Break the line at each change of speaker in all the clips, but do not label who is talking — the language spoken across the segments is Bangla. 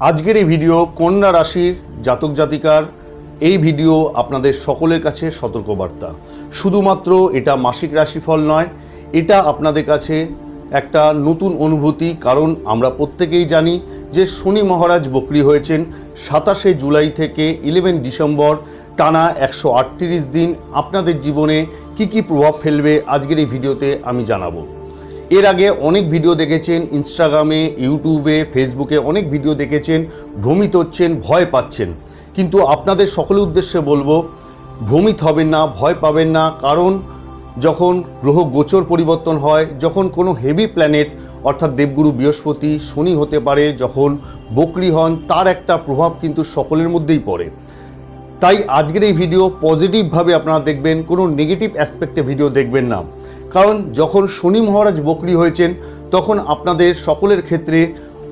আজকের এই ভিডিও কন্যা রাশির জাতক জাতিকার এই ভিডিও আপনাদের সকলের কাছে সতর্কবার্তা। শুধুমাত্র এটা মাসিক রাশিফল নয়, এটা আপনাদের কাছে একটা নতুন অনুভূতি। কারণ আমরা প্রত্যেকেই জানি যে শনি মহারাজ বক্রী হয়েছেন 27শে জুলাই থেকে 11 ডিসেম্বর, টানা 138 দিন আপনাদের জীবনে কি কি প্রভাব ফেলবে আজকের এই ভিডিওতে আমি জানাবো। এর আগে অনেক ভিডিও দেখেছেন, ইনস্টাগ্রামে, ইউটিউবে, ফেসবুকে অনেক ভিডিও দেখেছেন, ভ্রমিত হচ্ছেন, ভয় পাচ্ছেন। কিন্তু আপনাদের সকলের উদ্দেশ্যে বলবো, ভ্রমিত হবেন না, ভয় পাবেন না। কারণ যখন গ্রহ গোচর পরিবর্তন হয়, যখন কোনো হেভি প্ল্যানেট অর্থাৎ দেবগুরু বৃহস্পতি, শনি হতে পারে, যখন বক্রী হন, তার একটা প্রভাব কিন্তু সকলের মধ্যেই পড়ে। তাই আজকের এই ভিডিও পজিটিভভাবে আপনারা দেখবেন, কোনো নেগেটিভ অ্যাসপেক্টে ভিডিও দেখবেন না। কারণ যখন শনি মহারাজ বক্রী হয়েছেন তখন আপনাদের সকলের ক্ষেত্রে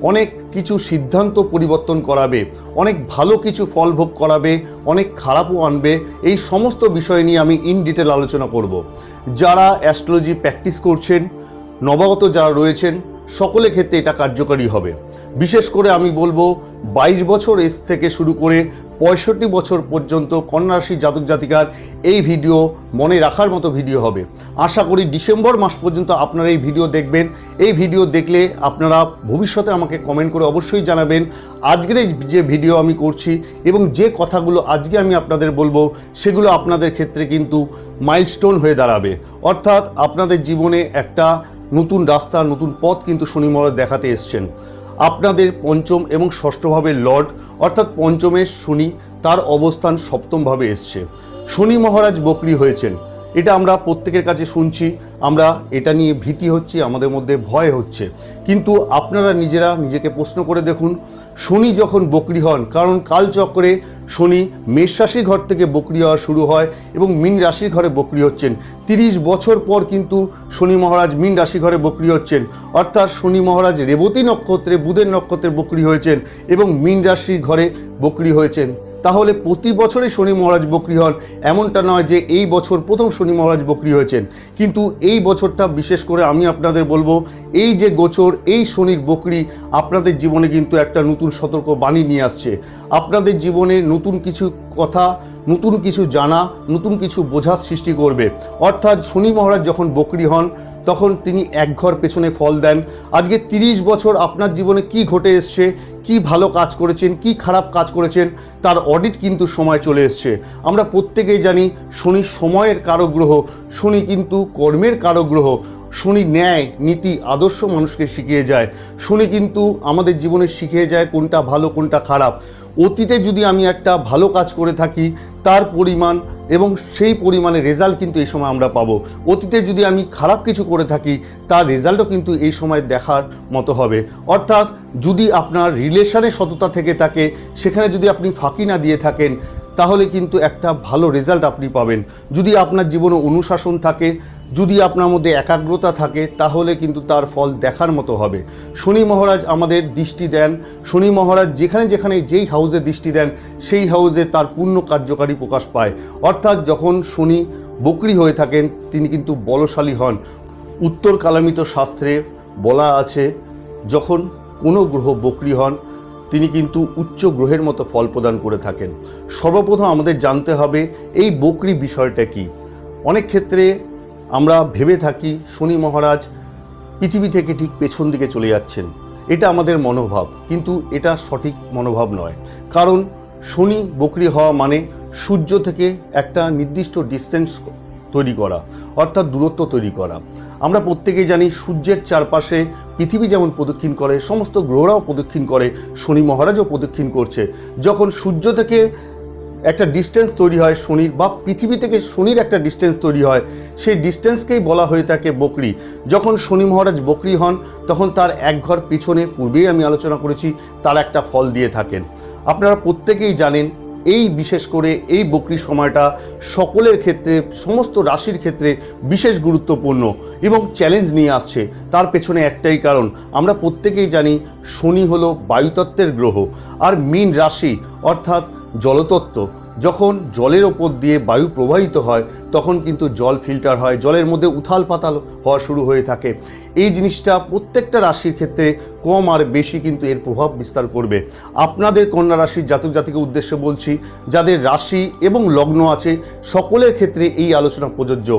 অনেক কিছু সিদ্ধান্ত পরিবর্তন করাবে, অনেক ভালো কিছু ফল ভোগ করাবে, অনেক খারাপও আনবে। এই সমস্ত বিষয় নিয়ে আমি ইন ডিটেল আলোচনা করব। যারা অ্যাস্ট্রোলজি প্র্যাকটিস করছেন, নবাগত যারা রয়েছেন, সকলের ক্ষেত্রে এটা কার্যকারী হবে। বিশেষ করে আমি বলবো 22 বছর এজ থেকে শুরু করে 65 বছর পর্যন্ত কন্যা রাশির জাতক জাতিকার এই ভিডিও মনে রাখার মতো ভিডিও হবে। আশা করি ডিসেম্বর মাস পর্যন্ত আপনারা এই ভিডিও দেখবেন। এই ভিডিও দেখলে আপনারা ভবিষ্যতে আমাকে কমেন্ট করে অবশ্যই জানাবেন আজকের এই যে ভিডিও আমি করছি এবং যে কথাগুলো আজকে আমি আপনাদের বলবো সেগুলো আপনাদের ক্ষেত্রে কিন্তু মাইলস্টোন হয়ে দাঁড়াবে। অর্থাৎ আপনাদের জীবনে একটা নতুন রাস্তা, নতুন পথ কিন্তু শনি মহারাজ দেখাতে এসছেন। আপনাদের পঞ্চম এবং ষষ্ঠভাবের লর্ড অর্থাৎ পঞ্চমের শনি, তার অবস্থান সপ্তমভাবে এসছে। শনি মহারাজ বক্রী হয়েছেন, এটা আমরা প্রত্যেকের কাছে শুনছি, আমরা এটা নিয়ে ভীতি হচ্ছে, আমাদের মধ্যে ভয় হচ্ছে। কিন্তু আপনারা নিজেরা নিজেকে প্রশ্ন করে দেখুন, শনি যখন বক্রী হন, কারণ কালচক্রে শনি মেষ রাশির ঘর থেকে বক্রী হওয়া শুরু হয় এবং মীন রাশির ঘরে বক্রী হচ্ছেন। 30 বছর পর কিন্তু শনি মহারাজ মীন রাশি ঘরে বক্রী হচ্ছেন। অর্থাৎ শনি মহারাজ রেবতী নক্ষত্রে, বুধের নক্ষত্রে বক্রী হয়েছেন এবং মীন রাশির ঘরে বক্রী হয়েছেন। তাহলে প্রতি বছরই শনি মহারাজ বক্রী হন, এমনটা নয় যে এই বছর প্রথম শনি মহারাজ বক্রী হয়েছেন। কিন্তু এই বছরটা বিশেষ করে আমি আপনাদের বলবো, এই যে গোচর, এই শনির বক্রী আপনাদের জীবনে কিন্তু একটা নতুন সতর্ক বাণী নিয়ে আসছে। আপনাদের জীবনে নতুন কিছু কথা, নতুন কিছু জানা, নতুন কিছু বোঝার সৃষ্টি করবে। অর্থাৎ শনি মহারাজ যখন বক্রী হন তখন তিনি এক ঘর পেছনে ফল দেন। আজকে 30 বছর আপনার জীবনে কি ঘটে এসছে, কি ভালো কাজ করেছেন, কি খারাপ কাজ করেছেন, তার অডিট কিন্তু সময় চলে এসছে। আমরা প্রত্যেকেই জানি শনি সময়ের কারক গ্রহ, শনি কিন্তু কর্মের কারক গ্রহ। শনি ন্যায়, নীতি, আদর্শ মানুষকে শিখিয়ে যায়। শনি কিন্তু আমাদের জীবনে শিখিয়ে যায় কোনটা ভালো, কোনটা খারাপ। অতীতে যদি আমি একটা ভালো কাজ করে থাকি, তার পরিমাণ এবং সেই পরিমাণে রেজাল্ট কিন্তু এই সময় আমরা পাবো। অতীতে যদি আমি খারাপ কিছু করে থাকি, তার রেজাল্টও কিন্তু এই সময় দেখার মতো হবে। অর্থাৎ যদি আপনার রিলেশনে সততা থেকে থাকে, সেখানে যদি আপনি ফাঁকি না দিয়ে থাকেন, তাহলে কিন্তু একটা ভালো রেজাল্ট আপনি পাবেন। যদি আপনার জীবনে অনুশাসন থাকে, যদি আপনার মধ্যে একাগ্রতা থাকে, তাহলে কিন্তু তার ফল দেখার মতো হবে। শনি মহারাজ আমাদের দৃষ্টি দেন, শনি মহারাজ যেখানে যেখানে যেই হাউসে দৃষ্টি দেন সেই হাউসে তার পূর্ণ কার্যকারী প্রকাশ পায়। অর্থাৎ যখন শনি বক্রী হয়ে থাকেন তিনি কিন্তু বলশালী হন। উত্তর কালামিত শাস্ত্রে বলা আছে, যখন কোনো গ্রহ বক্রী হন তিনি কিন্তু উচ্চ গ্রহের মতো ফল প্রদান করে থাকেন। সর্বপ্রথম আমাদের জানতে হবে এই বক্রী বিষয়টা কি। অনেক ক্ষেত্রে আমরা ভেবে থাকি শনি মহারাজ পৃথিবী থেকে ঠিক পেছন দিকে চলে যাচ্ছেন, এটা আমাদের মনোভাব, কিন্তু এটা সঠিক মনোভাব নয়। কারণ শনি বক্রী হওয়া মানে সূর্য থেকে একটা নির্দিষ্ট ডিস্টেন্স তৈরি করা, অর্থাৎ দূরত্ব তৈরি করা। আমরা প্রত্যেকেই জানি সূর্যের চারপাশে পৃথিবী যেমন প্রদক্ষিণ করে, সমস্ত গ্রহরাও প্রদক্ষিণ করে, শনি মহারাজও প্রদক্ষিণ করছে। যখন সূর্য থেকে একটা ডিস্টেন্স তৈরি হয় শনির, বা পৃথিবী থেকে শনির একটা ডিস্টেন্স তৈরি হয়, সেই ডিস্টেন্সকেই বলা হয়ে থাকে বক্রী। যখন শনি মহারাজ বক্রী হন তখন তার এক ঘর পিছনে, পূর্বেই আমি আলোচনা করেছি, তার একটা ফল দিয়ে থাকেন। আপনারা প্রত্যেকেই জানেন এই বিশেষ করে এই বক্রী সময়টা সকলের ক্ষেত্রে, সমস্ত রাশির ক্ষেত্রে বিশেষ গুরুত্বপূর্ণ এবং চ্যালেঞ্জ নিয়ে আসছে। তার পেছনে একটাই কারণ, আমরা প্রত্যেকেই জানি শনি হলো বায়ুতত্ত্বের গ্রহ, আর মীন রাশি অর্থাৎ জলতত্ত্ব, যখন জলের ওপর দিয়ে বায়ু প্রবাহিত হয় তখন কিন্তু জল ফিল্টার হয়, জলের মধ্যে উথাল পাতাল হওয়া শুরু হয়ে থাকে। এই জিনিসটা প্রত্যেকটা রাশির ক্ষেত্রে কম আর বেশি কিন্তু এর প্রভাব বিস্তার করবে। আপনাদের কন্যা রাশির জাতক জাতিকের উদ্দেশ্যে বলছি, যাদের রাশি এবং লগ্ন আছে সকলের ক্ষেত্রে এই আলোচনা প্রযোজ্য।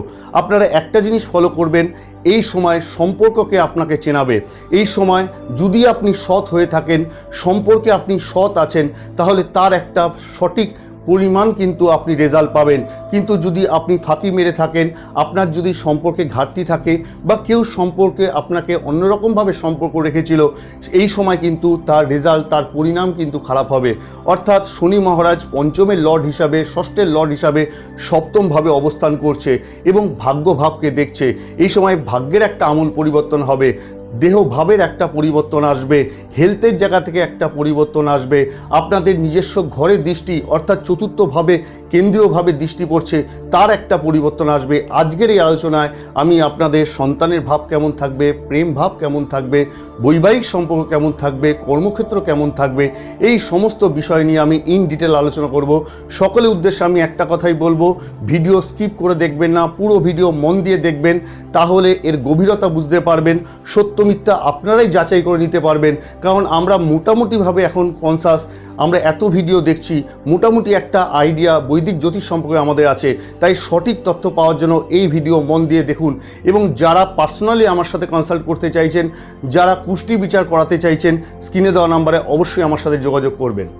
আপনারা একটা জিনিস ফলো করবেন, এই সময় সম্পর্ককে আপনাকে চেনাবে। এই সময় যদি আপনি সৎ হয়ে থাকেন, সম্পর্কে আপনি সৎ আছেন, তাহলে তার একটা সঠিক পরিমাণ কিন্তু আপনি রেজাল্ট পাবেন। কিন্তু যদি আপনি ফাঁকি মেরে থাকেন, আপনার যদি সম্পর্কে ঘাটতি থাকে বা কেউ সম্পর্কে আপনাকে অন্যরকমভাবে সম্পর্ক রেখেছিল, এই সময় কিন্তু তার রেজাল্ট, তার পরিণাম কিন্তু খারাপ হবে। অর্থাৎ শনি মহারাজ পঞ্চমের লর্ড হিসাবে, ষষ্ঠের লর্ড হিসাবে সপ্তমভাবে অবস্থান করছে এবং ভাগ্যভাবকে দেখছে। এই সময় ভাগ্যের একটা আমূল পরিবর্তন হবে, দেহভাবের একটা পরিবর্তন আসবে, হেলথের জায়গা থেকে একটা পরিবর্তন আসবে। আপনাদের নিজস্ব ঘরে দৃষ্টি অর্থাৎ চতুর্থভাবে কেন্দ্রীয়ভাবে দৃষ্টি পড়ছে, তার একটা পরিবর্তন আসবে। আজকের এই আলোচনায় আমি আপনাদের সন্তানের ভাব কেমন থাকবে, প্রেম ভাব কেমন থাকবে, বৈবাহিক সম্পর্ক কেমন থাকবে, কর্মক্ষেত্র কেমন থাকবে, এই সমস্ত বিষয় নিয়ে আমি ইন ডিটেল আলোচনা করব। সকলের উদ্দেশ্যে আমি একটা কথাই বলবো, ভিডিও স্কিপ করে দেখবেন না, পুরো ভিডিও মন দিয়ে দেখবেন, তাহলে এর গভীরতা বুঝতে পারবেন। সত্য মিথ্যা আপনারাই যাচাই করে নিতে পারবেন। কারণ আমরা মোটামুটিভাবে এখন কনসাস, আমরা এত ভিডিও দেখছি, মোটামুটি একটা আইডিয়া বৈদিক জ্যোতিষ সম্পর্কে আমাদের আছে। তাই সঠিক তথ্য পাওয়ার জন্য এই ভিডিও মন দিয়ে দেখুন। এবং যারা পার্সোনালি আমার সাথে কনসাল্ট করতে চাইছেন, যারা কুষ্টি বিচার করাতে চাইছেন, স্ক্রিনে দেওয়া নাম্বারে অবশ্যই আমার সাথে যোগাযোগ করবেন।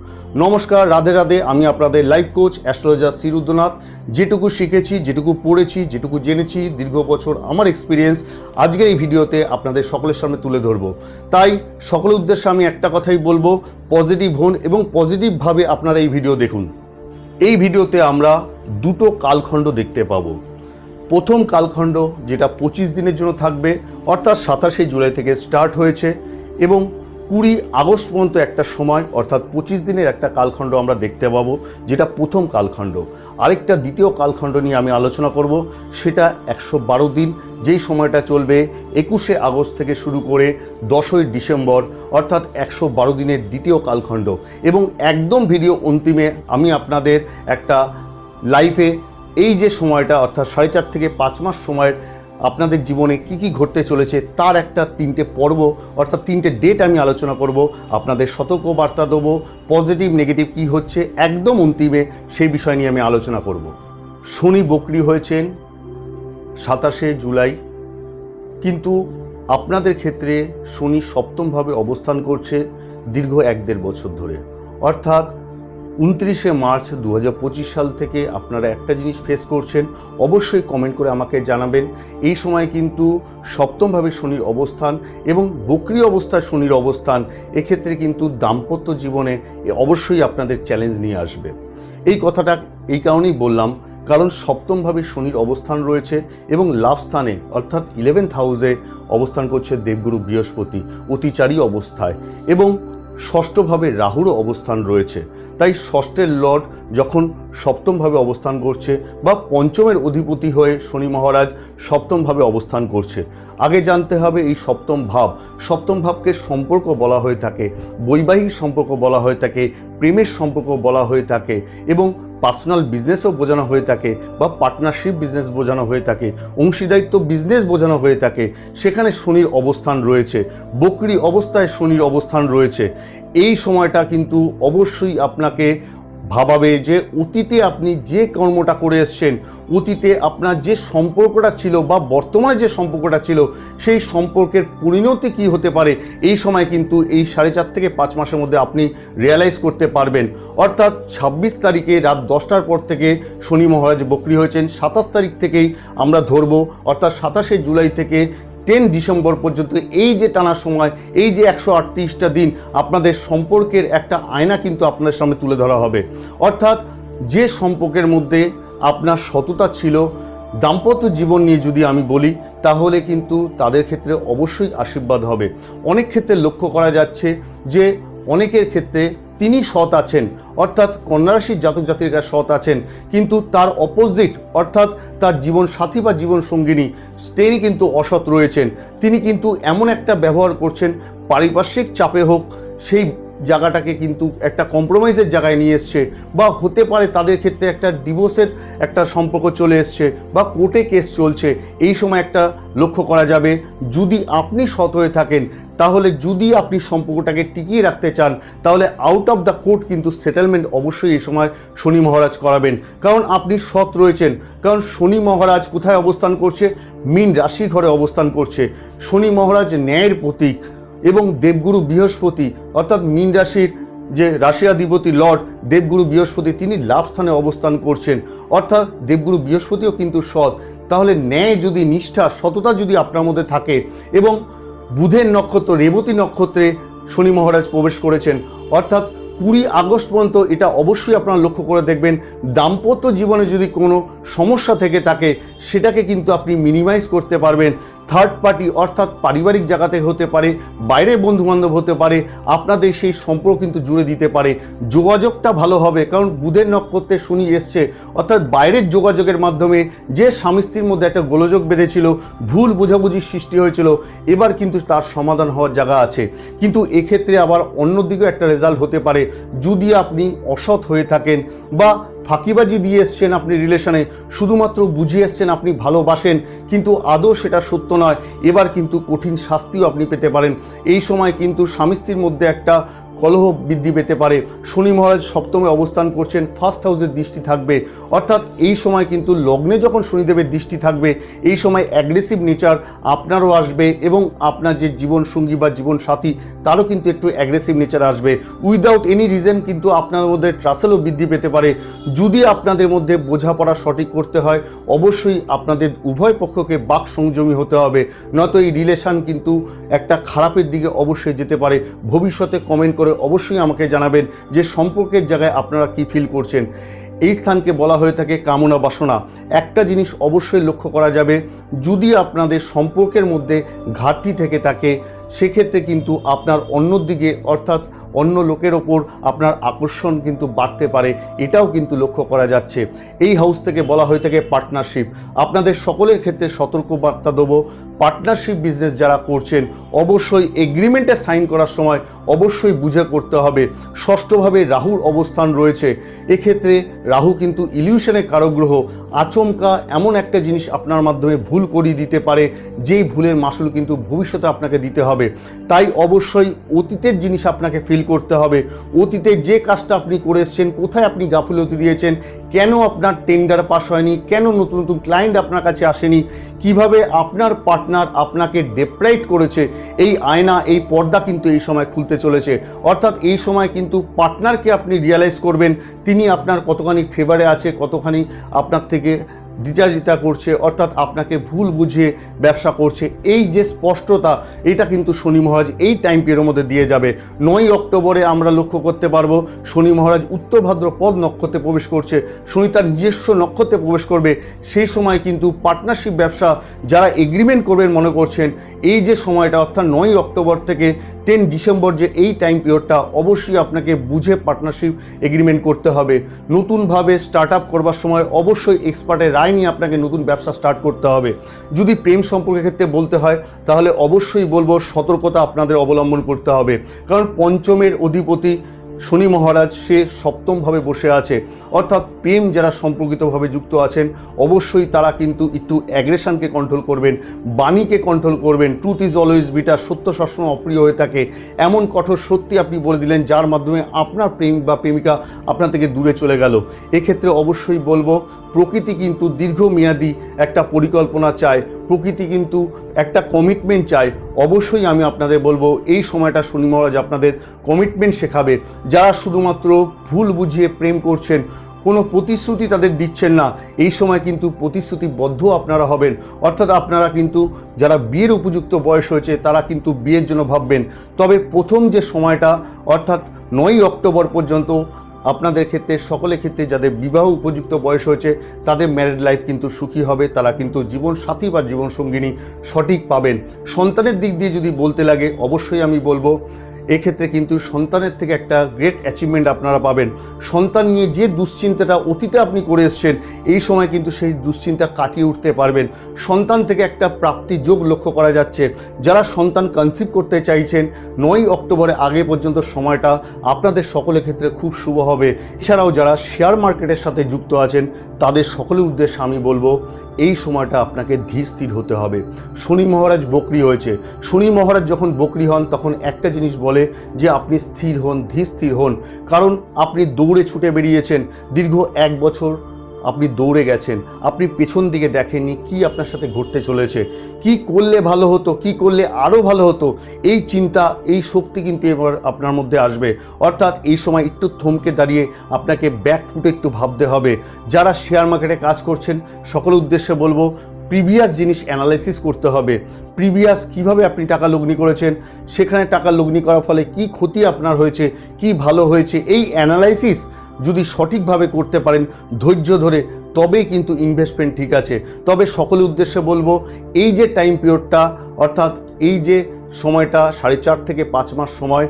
নমস্কার, রাধে রাধে। আমি আপনাদের life coach astrologer Shri Rudranath. যেটুকু শিখেছি, যেটুকু পড়েছি, যেটুকু জেনেছি, দীর্ঘ বছর আমার এক্সপিরিয়েন্স আজকের এই ভিডিওতে আপনাদের সকলের সামনে তুলে ধরব। তাই সকলের উদ্দেশ্যে আমি একটা কথাই বলবো, পজিটিভ হন এবং পজিটিভভাবে আপনারা এই ভিডিও দেখুন। এই ভিডিওতে আমরা দুটো কালখণ্ড দেখতে পাবো। প্রথম কালখণ্ড যেটা 25 দিনের জন্য থাকবে, অর্থাৎ 27শে জুলাই থেকে স্টার্ট হয়েছে এবং 20 আগস্ট পর্যন্ত একটা সময়, অর্থাৎ 25 দিনের একটা কালখণ্ড আমরা দেখতে পাবো, যেটা প্রথম কালখণ্ড। আরেকটা দ্বিতীয় কালখণ্ড নিয়ে আমি আলোচনা করব, সেটা 112 দিন, যেই সময়টা চলবে 21শে আগস্ট থেকে শুরু করে 10ই ডিসেম্বর, অর্থাৎ 112 দিনের দ্বিতীয় কালখণ্ড। এবং একদম ভিডিও অন্তিমে আমি আপনাদের একটা লাইফে এই যে সময়টা, অর্থাৎ 4.5 থেকে 5 মাস সময়ের আপনাদের জীবনে কি কি ঘটতে চলেছে তার একটা 3টে পর্ব, অর্থাৎ 3টে ডেট আমি আলোচনা করব, আপনাদের সতর্ক বার্তা দেবো, পজিটিভ নেগেটিভ কি হচ্ছে একদম অন্তিমে সেই বিষয় নিয়ে আমি আলোচনা করব। শনি বক্রী হয়েছেন 27শে জুলাই, কিন্তু আপনাদের ক্ষেত্রে শনি সপ্তমভাবে অবস্থান করছে দীর্ঘ 1-1.5 বছর ধরে। অর্থাৎ 29শে মার্চ 2025 সাল থেকে আপনারা একটা জিনিস ফেস করছেন, অবশ্যই কমেন্ট করে আমাকে জানাবেন। এই সময় কিন্তু সপ্তমভাবে শনির অবস্থান এবং বক্রী অবস্থায় শনির অবস্থান, এক্ষেত্রে কিন্তু দাম্পত্য জীবনে অবশ্যই আপনাদের চ্যালেঞ্জ নিয়ে আসবে। এই কথাটা এই কারণেই বললাম, কারণ সপ্তমভাবে শনির অবস্থান রয়েছে এবং লাভ স্থানে অর্থাৎ 11th হাউসে অবস্থান করছে দেবগুরু বৃহস্পতি অতিচারী অবস্থায়, এবং ষষ্ঠভাবে রাহুরও অবস্থান রয়েছে। তাই ষষ্ঠের লর্ড যখন সপ্তমভাবে অবস্থান করছে বা পঞ্চমের অধিপতি হয়ে শনি মহারাজ সপ্তমভাবে অবস্থান করছে, আগে জানতে হবে এই সপ্তম ভাবকে সম্পর্ক বলা হয়ে থাকে, বৈবাহিক সম্পর্ক বলা হয়ে থাকে, প্রেমের সম্পর্ক বলা হয়ে থাকে, এবং পার্সোনাল বিজনেসও বোঝানো হয়ে থাকে বা পার্টনারশিপ বিজনেস বোঝানো হয়ে থাকে, অংশীদারিত্ব বিজনেস বোঝানো হয়ে থাকে। সেখানে শনির অবস্থান রয়েছে, বক্রী অবস্থায় শনির অবস্থান রয়েছে। এই সময়টা কিন্তু অবশ্যই আপনাকে ভাবাবে যে অতীতে আপনি যে কর্মটা করে এসছেন, অতীতে আপনার যে সম্পর্কটা ছিল বা বর্তমানে যে সম্পর্কটা ছিল, সেই সম্পর্কের পরিণতি কি হতে পারে, এই সময় কিন্তু এই 4.5 থেকে 5 মাসের মধ্যে আপনি রিয়ালাইজ করতে পারবেন। অর্থাৎ 26 তারিখে রাত 10টার পর থেকে শনি মহারাজ বক্রী হয়েছেন, 27 তারিখ থেকেই আমরা ধরবো, অর্থাৎ 27শে জুলাই থেকে 10 ডিসেম্বর পর্যন্ত এই যে টানা সময়, এই যে 138টা দিন, আপনাদের সম্পর্কের একটা আয়না কিন্তু আপনার সামনে তুলে ধরা হবে। অর্থাৎ যে সম্পর্কের মধ্যে আপনার সততা ছিল, দাম্পত্য জীবন নিয়ে যদি আমি বলি, তাহলে কিন্তু তাদের ক্ষেত্রে অবশ্যই আশীর্বাদ হবে। অনেক ক্ষেত্রে লক্ষ্য করা যাচ্ছে যে অনেকের ক্ষেত্রে তিনি সৎ আছেন, অর্থাৎ কন্যা রাশির জাতক জাতিকা সৎ আছেন, কিন্তু তার অপোজিট অর্থাৎ তার জীবন সাথী বা জীবন সঙ্গিনী তিনি কিন্তু অসৎ রয়েছেন। তিনি কিন্তু এমন একটা ব্যবহার করছেন, পারিপার্শ্বিক চাপে হোক, সেই জায়গাটাকে কিন্তু একটা কম্প্রোমাইজের জায়গায় নিয়ে এসছে, বা হতে পারে তাদের ক্ষেত্রে একটা ডিভোর্সের একটা সম্পর্ক চলে এসছে বা কোর্টে কেস চলছে। এই সময় একটা লক্ষ্য করা যাবে, যদি আপনি সৎ হয়ে থাকেন, তাহলে যদি আপনি সম্পর্কটাকে টিকিয়ে রাখতে চান, তাহলে আউট অফ দ্য কোর্ট কিন্তু সেটেলমেন্ট অবশ্যই এই সময় শনি মহারাজ করাবেন, কারণ আপনি সৎ রয়েছেন। কারণ শনি মহারাজ কোথায় অবস্থান করছে? মীন রাশি ঘরে অবস্থান করছে। শনি মহারাজ ন্যায়ের প্রতীক, এবং দেবগুরু বৃহস্পতি অর্থাৎ মীন রাশির যে রাশিয়াধিপতি লর্ড দেবগুরু বৃহস্পতি, তিনি লাভ স্থানে অবস্থান করছেন। অর্থাৎ দেবগুরু বৃহস্পতিও কিন্তু সৎ। তাহলে ন্যায় যদি, নিষ্ঠা, সততা যদি আপনার মধ্যে থাকে, এবং বুধের নক্ষত্র রেবতী নক্ষত্রে শনি মহারাজ প্রবেশ করেছেন, অর্থাৎ 20 আগস্ট পর্যন্ত এটা অবশ্যই আপনারা লক্ষ্য করে দেখবেন, দাম্পত্য জীবনে যদি কোনো সমস্যা থেকে থাকে সেটাকে কিন্তু আপনি মিনিমাইজ করতে পারবেন। থার্ড পার্টি অর্থাৎ পারিবারিক জায়গাতে হতে পারে, বাইরের বন্ধুবান্ধব হতে পারে, আপনাদের সেই সম্পর্ক কিন্তু জুড়ে দিতে পারে। যোগাযোগটা ভালো হবে, কারণ বুধের নক্ষত্রে শনি এসছে, অর্থাৎ বাইরের যোগাযোগের মাধ্যমে যে স্বামী স্ত্রীর মধ্যে একটা গোলযোগ বেঁধেছিল, ভুল বোঝাবুঝির সৃষ্টি হয়েছিল, এবার কিন্তু তার সমাধান হওয়ার জায়গা আছে। কিন্তু এক্ষেত্রে আবার অন্যদিকেও একটা রেজাল্ট হতে পারে, যদি আপনি অসৎ হয়ে থাকেন বা ফাঁকিবাজি দিয়ে এসছেন আপনি রিলেশনে, শুধুমাত্র বুঝিয়ে এসছেন আপনি ভালোবাসেন, কিন্তু আদৌ সেটা সত্য নয়, এবার কিন্তু কঠিন শাস্তিও আপনি পেতে পারেন। এই সময় কিন্তু স্বামী স্ত্রীর মধ্যে একটা কলহ বৃদ্ধি পেতে পারে। শনি মহারাজ সপ্তমে অবস্থান করছেন, ফার্স্ট হাউসের দৃষ্টি থাকবে, অর্থাৎ এই সময় কিন্তু লগ্নে যখন শনিদেবের দৃষ্টি থাকবে, এই সময় অ্যাগ্রেসিভ নেচার আপনারও আসবে, এবং আপনার যে জীবনসঙ্গী বা জীবনসাথী তারও কিন্তু একটু অ্যাগ্রেসিভ নেচার আসবে। উইদাউট এনি রিজন কিন্তু আপনার মধ্যে ট্রাসেলও বৃদ্ধি পেতে পারে। যদি আপনাদের মধ্যে বোঝাপড়া সঠিক করতে হয়, অবশ্যই আপনাদের উভয় পক্ষকে বাক সংযমী হতে হবে, নয়তো এই রিলেশন কিন্তু একটা খারাপের দিকে অবশ্যই যেতে পারে। ভবিষ্যতে কমেন্ট করে অবশ্যই আমাকে জানাবেন যে সম্পর্কের জায়গায় আপনারা কি ফিল করছেন। এই স্থানকে বলা হয়ে থাকে কামনা বাসনা। একটা জিনিস অবশ্যই লক্ষ্য করা যাবে, যদি আপনাদের সম্পর্কের মধ্যে ঘাটতি থেকে থাকে, সেক্ষেত্রে কিন্তু আপনার অন্য দিকে অর্থাৎ অন্য লোকের ওপর আপনার আকর্ষণ কিন্তু বাড়তে পারে, এটাও কিন্তু লক্ষ্য করা যাচ্ছে। এই হাউস থেকে বলা হয়ে থাকে পার্টনারশিপ। আপনাদের সকলের ক্ষেত্রে সতর্ক বার্তা দেবো, পার্টনারশিপ বিজনেস যারা করছেন অবশ্যই এগ্রিমেন্টে সাইন করার সময় অবশ্যই বুঝে করতে হবে। ষষ্ঠভাবে রাহুর অবস্থান রয়েছে, এক্ষেত্রে রাহু কিন্তু ইলিউশনের কারক গ্রহ। আচমকা এমন একটা জিনিস আপনার মাধ্যমে ভুল করিয়ে দিতে পারে, যেই ভুলের মাসুল কিন্তু ভবিষ্যতে আপনাকে দিতে হবে। তাই অবশ্যই অতীতের জিনিস আপনাকে ফিল করতে হবে। অতীতে যে কাজটা আপনি করে এসেছেন, কোথায় আপনি গাফিলতি দিয়েছেন, কেন আপনার টেন্ডার পাস হয়নি, কেন নতুন নতুন ক্লায়েন্ট আপনার কাছে আসেনি, কিভাবে আপনার পার্টনার আপনাকে ডেপ্রাইভ করেছে, এই আয়না, এই পর্দা কিন্তু এই সময় খুলতে চলেছে। অর্থাৎ এই সময় কিন্তু পার্টনারকে আপনি রিয়ালাইজ করবেন, তিনি আপনার কতখানি ফেভারে আছে, কতখানি আপনার থেকে দ্বিচারিতা করছে, অর্থাৎ আপনাকে ভুল বুঝিয়ে ব্যবসা করছে। এই যে স্পষ্টতা, এটা কিন্তু শনি মহারাজ এই টাইম পিরিয়ডের মধ্যে দিয়ে যাবে। 9 অক্টোবরে আমরা লক্ষ্য করতে পারবো শনি মহারাজ উত্তর ভাদ্রপদ নক্ষত্রে প্রবেশ করছে, শনি তার নিজস্ব নক্ষত্রে প্রবেশ করবে। সেই সময় কিন্তু পার্টনারশিপ ব্যবসা যারা এগ্রিমেন্ট করবেন মনে করছেন, এই যে সময়টা অর্থাৎ 9 অক্টোবর থেকে 10 ডিসেম্বর যে এই টাইম পিরিয়ডটা, অবশ্যই আপনাকে বুঝে পার্টনারশিপ এগ্রিমেন্ট করতে হবে। নতুনভাবে স্টার্ট আপ করবার সময় অবশ্যই এক্সপার্টের রায় নিয়ে আপনাকে নতুন ব্যবসা স্টার্ট করতে হবে। যদি প্রেম সম্পর্কের ক্ষেত্রে বলতে হয়, তাহলে অবশ্যই বলবো সতর্কতা আপনাদের অবলম্বন করতে হবে, কারণ পঞ্চমের অধিপতি শনি মহারাজ সে সপ্তমভাবে বসে আছে। অর্থাৎ প্রেম যারা সম্পর্কিতভাবে যুক্ত আছেন, অবশ্যই তারা কিন্তু একটু অ্যাগ্রেশনকে কন্ট্রোল করবেন, বাণীকে কন্ট্রোল করবেন। ট্রুথ ইজ অলওয়েজ বিটার, সত্য সবসময় অপ্রিয় হয়ে থাকে। এমন কঠোর সত্যি আপনি বলে দিলেন যার মাধ্যমে আপনার প্রেম বা প্রেমিকা আপনার থেকে দূরে চলে গেল। এক্ষেত্রে অবশ্যই বলবো প্রকৃতি কিন্তু দীর্ঘমেয়াদী একটা পরিকল্পনা চায়, প্রকৃতি কিন্তু একটা কমিটমেন্ট চায়। অবশ্যই আমি আপনাদের বলবো এই সময়টা শনি মহারাজ আপনাদের কমিটমেন্ট শেখাবে। যারা শুধুমাত্র ভুল বুঝিয়ে প্রেম করছেন, কোনো প্রতিশ্রুতি তাদের দিচ্ছেন না, এই সময় কিন্তু প্রতিশ্রুতিবদ্ধ আপনারা হবেন। অর্থাৎ আপনারা কিন্তু যারা বিয়ের উপযুক্ত বয়স হয়েছে তারা কিন্তু বিয়ের জন্য ভাববেন। তবে প্রথম যে সময়টা অর্থাৎ 9 অক্টোবর পর্যন্ত আপনাদের ক্ষেত্রে, সকলের ক্ষেত্রে যাদের বিবাহ উপযুক্ত বয়স হয়েছে তাদের ম্যারিড লাইফ কিন্তু সুখী হবে, তারা কিন্তু জীবন সাথী বা জীবনসঙ্গিনী সঠিক পাবেন। সন্তানের দিক দিয়ে যদি বলতে লাগে, অবশ্যই আমি বলবো এক্ষেত্রে কিন্তু সন্তানের থেকে একটা গ্রেট অ্যাচিভমেন্ট আপনারা পাবেন। সন্তান নিয়ে যে দুশ্চিন্তাটা অতীতে আপনি করে এসছেন, এই সময় কিন্তু সেই দুশ্চিন্তা কাটিয়ে উঠতে পারবেন। সন্তান থেকে একটা প্রাপ্তি যোগ লক্ষ্য করা যাচ্ছে। যারা সন্তান কনসিভ করতে চাইছেন, 9 অক্টোবরের আগে পর্যন্ত সময়টা আপনাদের সকলের ক্ষেত্রে খুব শুভ হবে। এছাড়াও যারা শেয়ার মার্কেটের সাথে যুক্ত আছেন, তাদের সকলের উদ্দেশ্যে আমি বলবো এই সময়টা আপনাকে ধীর স্থির হতে হবে। শনি মহারাজ বকরি হয়েছে। শনি মহারাজ যখন বকরি হন তখন একটা জিনিস বলে যে আপনি স্থির হন, ধীর স্থির হন। কারণ আপনি দৌড়ে ছুটে বেরিয়েছেন, দীর্ঘ 1 বছর আপনি দৌড়ে গেছেন, আপনি পেছন দিকে দেখেননি কি আপনার সাথে ঘটতে চলেছে, কি করলে ভালো হতো, কি করলে আরও ভালো হতো। এই চিন্তা, এই শক্তি কিন্তু এবার আপনার মধ্যে আসবে। অর্থাৎ এই সময় একটু থমকে দাঁড়িয়ে আপনাকে ব্যাকফুটে একটু ভাবতে হবে। যারা শেয়ার মার্কেটে কাজ করছেন, সকলের উদ্দেশ্যে বলবো প্রিভিয়াস জিনিস অ্যানালাইসিস করতে হবে। প্রিভিয়াস কিভাবে আপনি টাকা লগ্নি করেছেন, সেখানে টাকা লগ্নি করার ফলে কি ক্ষতি আপনার হয়েছে, কি ভালো হয়েছে, এই অ্যানালাইসিস যদি সঠিকভাবে করতে পারেন ধৈর্য ধরে, তবেই কিন্তু ইনভেস্টমেন্ট ঠিক আছে। তবে সকলের উদ্দেশ্যে বলবো এই যে টাইম পিরিয়ডটা, অর্থাৎ এই যে সময়টা 4.5 থেকে 5 মাস সময়,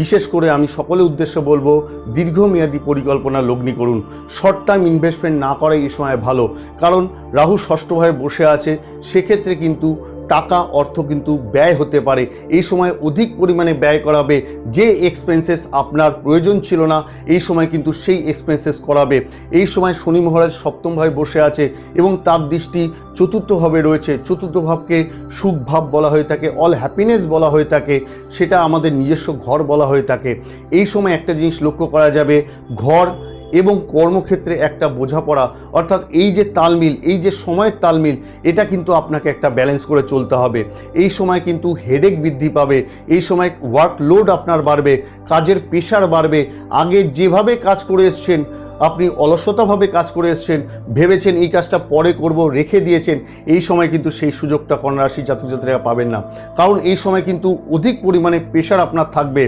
বিশেষ করে আমি সকলের উদ্দেশ্যে বলবো দীর্ঘমেয়াদী পরিকল্পনা লগ্নি করুন। শর্ট টার্ম ইনভেস্টমেন্ট না করাই এই সময় ভালো। কারণ রাহু ষষ্ঠভাবে বসে আছে, সেক্ষেত্রে কিন্তু টাকা অর্থ কিন্তু ব্যয় হতে পারে। এই সময় অধিক পরিমাণে ব্যয় করাবে। যে এক্সপেন্সেস আপনার প্রয়োজন ছিল না, এই সময় কিন্তু সেই এক্সপেন্সেস করাবে। এই সময় শনি মহারাজ সপ্তমভাবে বসে আছে এবং তার দৃষ্টি চতুর্থভাবে রয়েছে। চতুর্থ ভাবকে সুখ ভাব বলা হয়ে থাকে, অল হ্যাপিনেস বলা হয়ে থাকে, সেটা আমাদের নিজস্ব ঘর বলা হয়ে থাকে। এই সময় একটা জিনিস লক্ষ্য করা যাবে, ঘর এবং কর্মক্ষেত্রে একটা বোঝাপড়া, অর্থাৎ এই যে তালমিল, এই যে সময়ের তালমিল, এটা কিন্তু আপনাকে একটা ব্যালেন্স করে চলতে হবে। এই সময় কিন্তু হেডেক বৃদ্ধি পাবে, এই সময় ওয়ার্কলোড আপনার বাড়বে, কাজের প্রেশার বাড়বে। আগে যেভাবে কাজ করে এসছেন, আপনি অলসতাভাবে কাজ করে এসছেন, ভেবেছেন এই কাজটা পরে করব, রেখে দিয়েছেন, এই সময় কিন্তু সেই সুযোগটা কন্যা রাশির জাতক জাতিকা পাবেন না। কারণ এই সময় কিন্তু অধিক পরিমাণে প্রেশার আপনার থাকবে।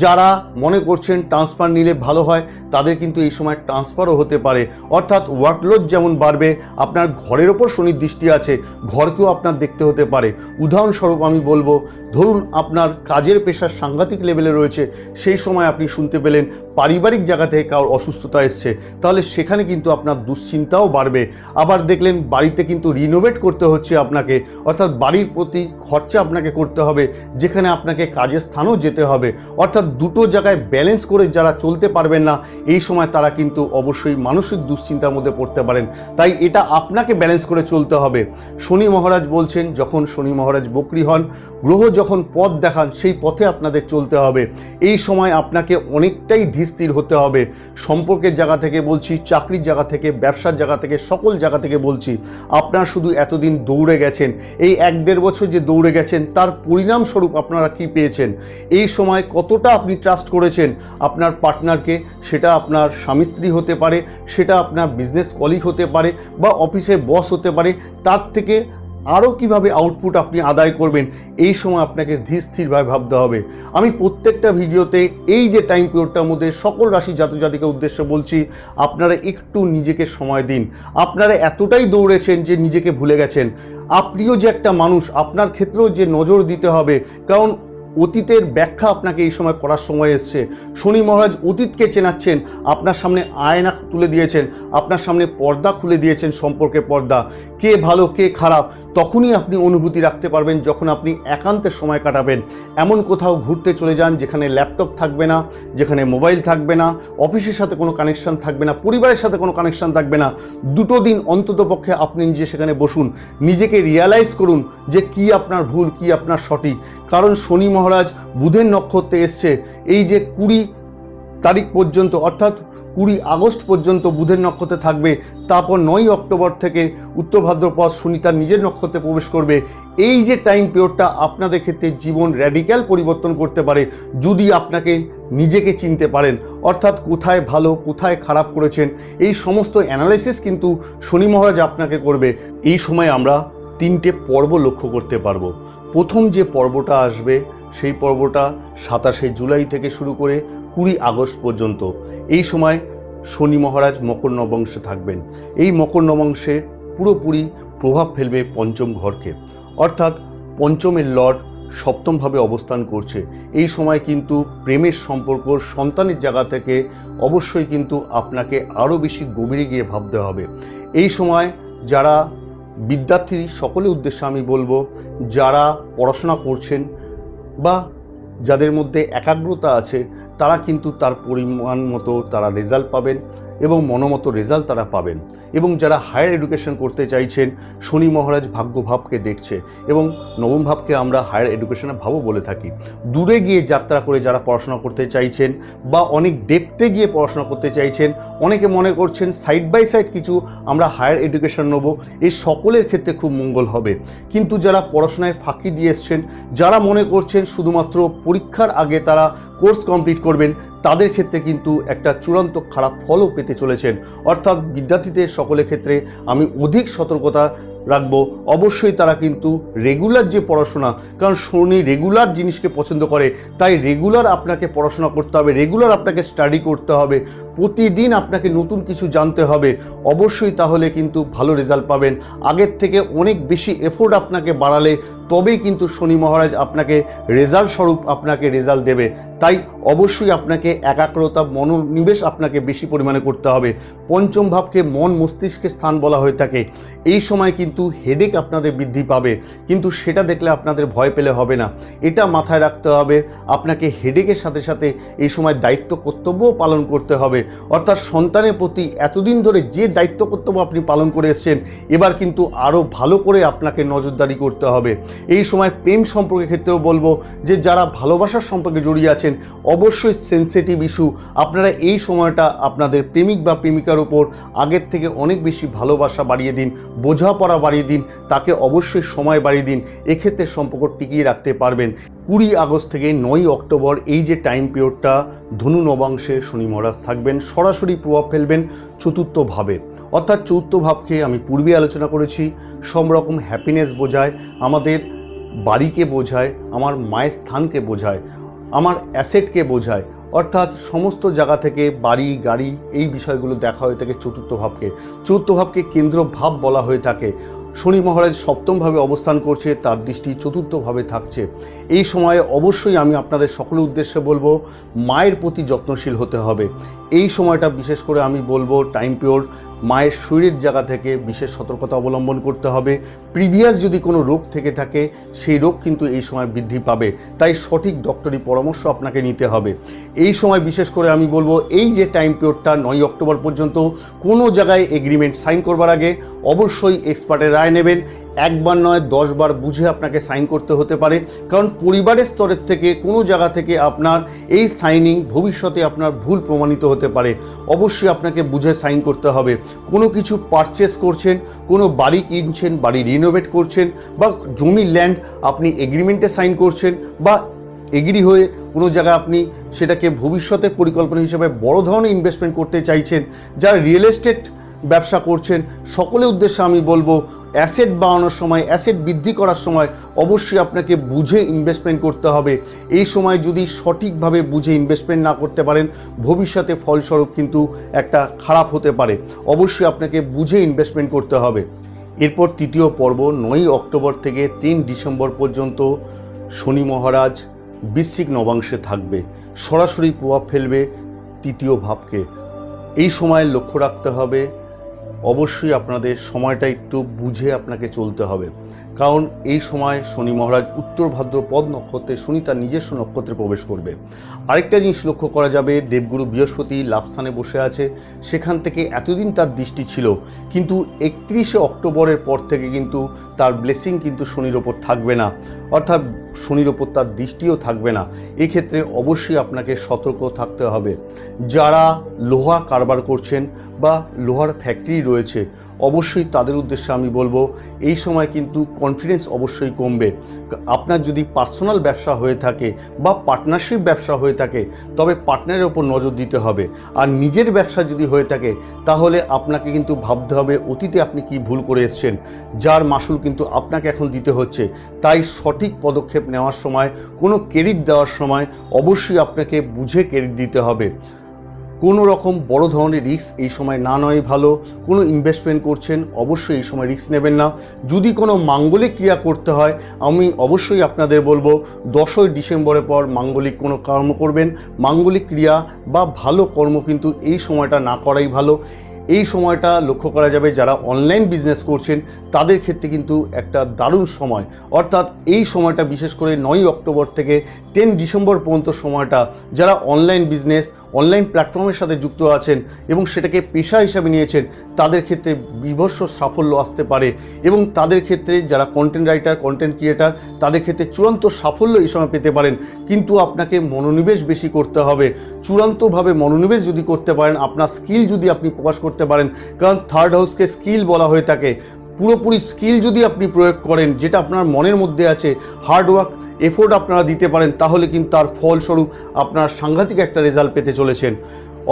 যারা মনে করছেন ট্রান্সফার নিলে ভালো হয়, তাদের কিন্তু এই সময় ট্রান্সফারও হতে পারে। অর্থাৎ ওয়ার্কলোড যেমন বাড়বে, আপনার ঘরের ওপর শনির দৃষ্টি আছে, ঘরকেও আপনার দেখতে হতে পারে। উদাহরণস্বরূপ আমি বলবো, ধরুন আপনার কাজের প্রেশার সাংঘাতিক লেভেলে রয়েছে, সেই সময় আপনি শুনতে পেলেন পারিবারিক জায়গা থেকে কারোর অসুস্থতা এসছে, তাহলে সেখানে কিন্তু আপনার দুশ্চিন্তাও বাড়বে। আবার দেখলেন বাড়িতে কিন্তু রিনোভেট করতে হচ্ছে আপনাকে, অর্থাৎ বাড়ির প্রতি খরচা আপনাকে করতে হবে, যেখানে আপনাকে কাজের স্থানও যেতে হবে। অর্থাৎ দুটো জায়গায় ব্যালেন্স করে যারা চলতে পারবেন না, এই সময় তারা কিন্তু অবশ্যই মানসিক দুশ্চিন্তার মধ্যে পড়তে পারেন। তাই এটা আপনাকে ব্যালেন্স করে চলতে হবে। শনি মহারাজ বলছেন, যখন শনি মহারাজ বকরি হন, গ্রহ যখন পথ দেখান, সেই পথে আপনাদের চলতে হবে। এই সময় আপনাকে অনেকটাই ধীর স্থির হতে হবে। সম্পর্কের জায়গা থেকে বলছি, চাকরির জায়গা থেকে, ব্যবসার জায়গা থেকে, সকল জায়গা থেকে বলছি, আপনারা শুধু এতদিন দৌড়ে গেছেন, এই 1-1.5 বছর যে দৌড়ে গেছেন, তার পরিণামস্বরূপ আপনারা কি পেয়েছেন? এই সময় কতটা আপনি ট্রাস্ট করেছেন আপনার পার্টনারকে, সেটা আপনার স্বামী স্ত্রী হতে পারে, সেটা আপনার বিজনেস কলিগ হতে পারে, বা অফিসের বস হতে পারে। তার থেকে আরও কিভাবে আউটপুট আপনি আদায় করবেন, এই সময় আপনাকে ধীর স্থিরভাবে ভাবতে হবে। আমি প্রত্যেকটা ভিডিওতে এই যে টাইম পিরিয়ডটার মধ্যে সকল রাশি জাতক জাতিকার উদ্দেশ্যে বলছি, আপনারা একটু নিজেকে সময় দিন। আপনারা এতটাই দৌড়েছেন যে নিজেকে ভুলে গেছেন। আপনিও যে একটা মানুষ, আপনার ক্ষেত্রেও যে নজর দিতে হবে, কারণ অতীতের ব্যাখ্যা আপনাকে এই সময় করার সময় এসছে। শনি মহারাজ অতীতকে চেনাচ্ছেন, আপনার সামনে আয়না তুলে দিয়েছেন, আপনার সামনে পর্দা খুলে দিয়েছেন, সম্পর্কে পর্দা, কে ভালো কে খারাপ তখনই আপনি অনুভূতি রাখতে পারবেন যখন আপনি একান্তের সময় কাটাবেন। এমন কোথাও ঘুরতে চলে যান যেখানে ল্যাপটপ থাকবে না, যেখানে মোবাইল থাকবে না, অফিসের সাথে কোনো কানেকশান থাকবে না, পরিবারের সাথে কোনো কানেকশান থাকবে না। 2 দিন অন্তত পক্ষে আপনি নিজে সেখানে বসুন, নিজেকে রিয়ালাইজ করুন যে কি আপনার ভুল, কি আপনার সঠিক। কারণ শনি মহারাজ বুধের নক্ষত্রে এসছে, এই যে 20 তারিখ পর্যন্ত, অর্থাৎ 20 আগস্ট পর্যন্ত বুধের নক্ষত্রে থাকবে। তারপর 9 অক্টোবর থেকে উত্তর ভাদ্রপদ শনি তার নিজের নক্ষত্রে প্রবেশ করবে। এই যে টাইম পিরিয়ডটা আপনাদের ক্ষেত্রে জীবন র্যাডিক্যাল পরিবর্তন করতে পারে যদি আপনাকে নিজেকে চিনতে পারেন। অর্থাৎ কোথায় ভালো কোথায় খারাপ করেছেন, এই সমস্ত অ্যানালাইসিস কিন্তু শনি মহারাজ আপনাকে করবে। এই সময় আমরা 3টে পর্ব লক্ষ্য করতে পারবো। প্রথম যে পর্বটা আসবে, সেই পর্বটা 27শে জুলাই থেকে শুরু করে 20 আগস্ট পর্যন্ত। এই সময় শনি মহারাজ মকর নবংশে থাকবেন। এই মকর নবংশে পুরোপুরি প্রভাব ফেলবে পঞ্চম ঘরকে, অর্থাৎ পঞ্চমের লর্ড সপ্তমভাবে অবস্থান করছে। এই সময় কিন্তু প্রেমের সম্পর্ক, সন্তানের জায়গা থেকে অবশ্যই কিন্তু আপনাকে আরও বেশি গভীরে গিয়ে ভাবতে হবে। এই সময় যারা বিদ্যার্থী সকলের উদ্দেশ্যে আমি বলবো, যারা পড়াশোনা করছেন বা যাদের মধ্যে একাগ্রতা আছে তারা কিন্তু তার পরিমাণ মতো তারা রেজাল্ট পাবেন এবং মনোমতো রেজাল্ট তারা পাবেন। এবং যারা হায়ার এডুকেশন করতে চাইছেন, শনি মহারাজ ভাগ্যভাবকে দেখছে এবং নবম ভাবকে আমরা হায়ার এডুকেশনের ভাবও বলে থাকি। দূরে গিয়ে যাত্রা করে যারা পড়াশোনা করতে চাইছেন বা অনেক ডেপথে গিয়ে পড়াশোনা করতে চাইছেন, অনেকে মনে করছেন সাইড বাই সাইড কিছু আমরা হায়ার এডুকেশন নেব, এই সকলের ক্ষেত্রে খুব মঙ্গল হবে। কিন্তু যারা পড়াশোনায় ফাঁকি দিয়ে এসছেন, যারা মনে করছেন শুধুমাত্র পরীক্ষার আগে তারা কোর্স কমপ্লিট করবেন, তাদের ক্ষেত্রে কিন্তু একটা চূড়ান্ত খারাপ ফলও পেতে চলেছেন। অর্থাৎ বিদ্যার্থীদের সকলের ক্ষেত্রে আমি অধিক সতর্কতা রাখবো। অবশ্যই তারা কিন্তু রেগুলার যে পড়াশোনা, কারণ শনি রেগুলার জিনিসকে পছন্দ করে, তাই রেগুলার আপনাকে পড়াশোনা করতে হবে, রেগুলার আপনাকে স্টাডি করতে হবে, প্রতিদিন আপনাকে নতুন কিছু জানতে হবে। অবশ্যই তাহলে কিন্তু ভালো রেজাল্ট পাবেন। আগের থেকে অনেক বেশি এফোর্ট আপনাকে বাড়ালে তবেই কিন্তু শনি মহারাজ আপনাকে রেজাল্ট স্বরূপ আপনাকে রেজাল্ট দেবে। তাই অবশ্যই আপনাকে একাগ্রতা, মনোনিবেশ আপনাকে বেশি পরিমাণে করতে হবে। পঞ্চম ভাবকে মন মস্তিষ্কের স্থান বলা হয়ে থাকে। এই সময় কিন্তু হেডেক আপনাদের বৃদ্ধি পাবে, কিন্তু সেটা দেখলে আপনাদের ভয় পেলে হবে না। এটা মাথায় রাখতে হবে, আপনাকে হেডেকের সাথে সাথে এই সময় দায়িত্ব কর্তব্যও পালন করতে হবে। অর্থাৎ সন্তানের প্রতি এতদিন ধরে যে দায়িত্ব কর্তব্য আপনি পালন করে এসেছেন, এবার কিন্তু আরও ভালো করে আপনাকে নজরদারি করতে হবে। এই সময় প্রেম সম্পর্কের ক্ষেত্রেও বলবো যে যারা ভালোবাসার সম্পর্কে জড়িয়ে আছেন, অবশ্যই সেন্সিটিভ ইস্যু। আপনারা এই সময়টা আপনাদের প্রেমিক বা প্রেমিকার উপর আগের থেকে অনেক বেশি ভালোবাসা বাড়িয়ে দিন, বোঝাপড়া বাড়িয়ে দিন, তাকে অবশ্যই সময় বাড়িয়ে দিন। এক্ষেত্রে সম্পর্ক টিকিয়ে রাখতে পারবেন। 20 আগস্ট থেকে 9 অক্টোবর এই যে টাইম পিরিয়ডটা, ধনু নবাংশে শনি মহারাজ থাকবেন, সরাসরি প্রভাব ফেলবেন চতুর্থ ভাবে। অর্থাৎ চতুর্থ ভাবকে আমি পূর্বে আলোচনা করেছি, সব রকম হ্যাপিনেস বোঝায়, আমাদের বাড়িকে বোঝায়, আমার মায়ের স্থানকে বোঝায়, আমার অ্যাসেটকে বোঝায়। অর্থাৎ সমস্ত জায়গা থেকে বাড়ি গাড়ি এই বিষয়গুলো দেখা হয়ে থাকে চতুর্থ ভাবকে। চতুর্থ ভাবকে কেন্দ্র ভাব বলা হয়ে থাকে। শনি মহারাজ সপ্তমভাবে অবস্থান করছে, তার দৃষ্টি চতুর্থভাবে থাকছে। এই সময়ে অবশ্যই আমি আপনাদের সকলের উদ্দেশ্যে বলবো, মায়ের প্রতি যত্নশীল হতে হবে। এই সময়টা বিশেষ করে আমি বলবো টাইম পিরিয়ড, মায়ের শরীরের জায়গা থেকে বিশেষ সতর্কতা অবলম্বন করতে হবে। প্রিভিয়াস যদি কোনো রোগ থেকে থাকে, সেই রোগ কিন্তু এই সময় বৃদ্ধি পাবে, তাই সঠিক ডক্টরি পরামর্শ আপনাকে নিতে হবে। এই সময় বিশেষ করে আমি বলবো, এই যে টাইম পিরিয়ডটা 9 অক্টোবর পর্যন্ত, কোনো জায়গায় এগ্রিমেন্ট সাইন করবার আগে অবশ্যই এক্সপার্টের রায় নেবেন। একবার নয় 10 বার বুঝে আপনাকে সাইন করতে হতে পারে, কারণ পরিবারের স্তরের থেকে কোনো জায়গা থেকে আপনার এই সাইনিং ভবিষ্যতে আপনার ভুল প্রমাণিত হতে পারে। অবশ্যই আপনাকে বুঝে সাইন করতে হবে। কোনো কিছু পারচেস করছেন, কোনো বাড়ি কিনছেন, বাড়ি রিনোভেট করছেন, বা জমি ল্যান্ড আপনি এগ্রিমেন্টে সাইন করছেন, বা এগ্রি হয়ে কোনো জায়গায় আপনি সেটাকে ভবিষ্যতের পরিকল্পনা হিসেবে বড় ধরনের ইনভেস্টমেন্ট করতে চাইছেন, যারা রিয়েল এস্টেট ব্যবসা করছেন, সকলের উদ্দেশ্যে আমি বলবো, অ্যাসেট বাড়ানোর সময়, অ্যাসেট বৃদ্ধি করার সময় অবশ্যই আপনাকে বুঝে ইনভেস্টমেন্ট করতে হবে। এই সময় যদি সঠিকভাবে বুঝে ইনভেস্টমেন্ট না করতে পারেন, ভবিষ্যতে ফলস্বরূপ কিন্তু একটা খারাপ হতে পারে। অবশ্যই আপনাকে বুঝে ইনভেস্টমেন্ট করতে হবে। এরপর তৃতীয় পর্ব 9 অক্টোবর থেকে 3 ডিসেম্বর পর্যন্ত শনি মহারাজ বৃশ্চিক নবাংশে থাকবে, সরাসরি প্রভাব ফেলবে তৃতীয় ভাবকে। এই সময় লক্ষ্য রাখতে হবে, অবশ্যই আপনাদের সময়টা একটু বুঝে আপনাকে চলতে হবে, কারণ এই সময় শনি মহারাজ উত্তর ভাদ্রপদ নক্ষত্রে, শনি তার নিজস্ব নক্ষত্রে প্রবেশ করবে। আরেকটা জিনিস লক্ষ্য করা যাবে, দেবগুরু বৃহস্পতি লাভস্থানে বসে আছে, সেখান থেকে এতদিন তার দৃষ্টি ছিল, কিন্তু 31শে অক্টোবরের পর থেকে কিন্তু তার ব্লেসিং কিন্তু শনির ওপর থাকবে না, অর্থাৎ শনির ওপর তার দৃষ্টিও থাকবে না। এক্ষেত্রে অবশ্যই আপনাকে সতর্ক থাকতে হবে। যারা লোহা কারবার করছেন বা লোহার ফ্যাক্টরি রয়েছে, অবশ্যই তাদের উদ্দেশ্যে আমি বলবো, এই সময় কিন্তু কনফিডেন্স অবশ্যই কমবে। আপনার যদি পার্সোনাল ব্যবসা হয়ে থাকে বা পার্টনারশিপ ব্যবসা হয়ে থাকে, তবে পার্টনারের ওপর নজর দিতে হবে। আর নিজের ব্যবসা যদি হয়ে থাকে, তাহলে আপনাকে কিন্তু ভাবতে হবে অতীতে আপনি কি ভুল করে এসেছেন, যার মাসুল কিন্তু আপনাকে এখন দিতে হচ্ছে। তাই সঠিক পদক্ষেপ নেওয়ার সময়, কোনো ক্রেডিট দেওয়ার সময় অবশ্যই আপনাকে বুঝে ক্রেডিট দিতে হবে। কোনো রকম বড় ধরনের রিস্ক এই সময় না নয় ভালো। কোনো ইনভেস্টমেন্ট করছেন অবশ্যই এই সময় রিস্ক নেবেন না। যদি কোনো মাঙ্গলিক ক্রিয়া করতে হয় আমি অবশ্যই আপনাদের বলবো 10ই ডিসেম্বরের পর মাঙ্গলিক কোনো কর্ম করবেন। মাঙ্গলিক ক্রিয়া বা ভালো কর্ম কিন্তু এই সময়টা না করাই ভালো। এই সময়টা লক্ষ্য করা যাবে যারা অনলাইন বিজনেস করছেন তাদের ক্ষেত্রে কিন্তু একটা দারুণ সময়, অর্থাৎ এই সময়টা বিশেষ করে 9ই অক্টোবর থেকে 10 ডিসেম্বর পর্যন্ত সময়টা যারা অনলাইন বিজনেস অনলাইন প্ল্যাটফর্মের সাথে যুক্ত আছেন এবং সেটাকে পেশা হিসাবে নিয়েছেন তাদের ক্ষেত্রে বিভৎস সাফল্য আসতে পারে। এবং তাদের ক্ষেত্রে যারা কন্টেন্ট রাইটার কন্টেন্ট ক্রিয়েটার তাদের ক্ষেত্রে চূড়ান্ত সাফল্য এই সময় পেতে পারেন। কিন্তু আপনাকে মনোনিবেশ বেশি করতে হবে। চূড়ান্তভাবে মনোনিবেশ যদি করতে পারেন, আপনার স্কিল যদি আপনি প্রকাশ করতে পারেন, কারণ থার্ড হাউসকে স্কিল বলা হয়ে থাকে, পুরোপুরি স্কিল যদি আপনি প্রয়োগ করেন যেটা আপনার মনের মধ্যে আছে, হার্ডওয়ার্ক এফোর্ট আপনারা দিতে পারেন, তাহলে কিন্তু তার ফলস্বরূপ আপনার সাংঘাতিক একটা রেজাল্ট পেতে চলেছেন।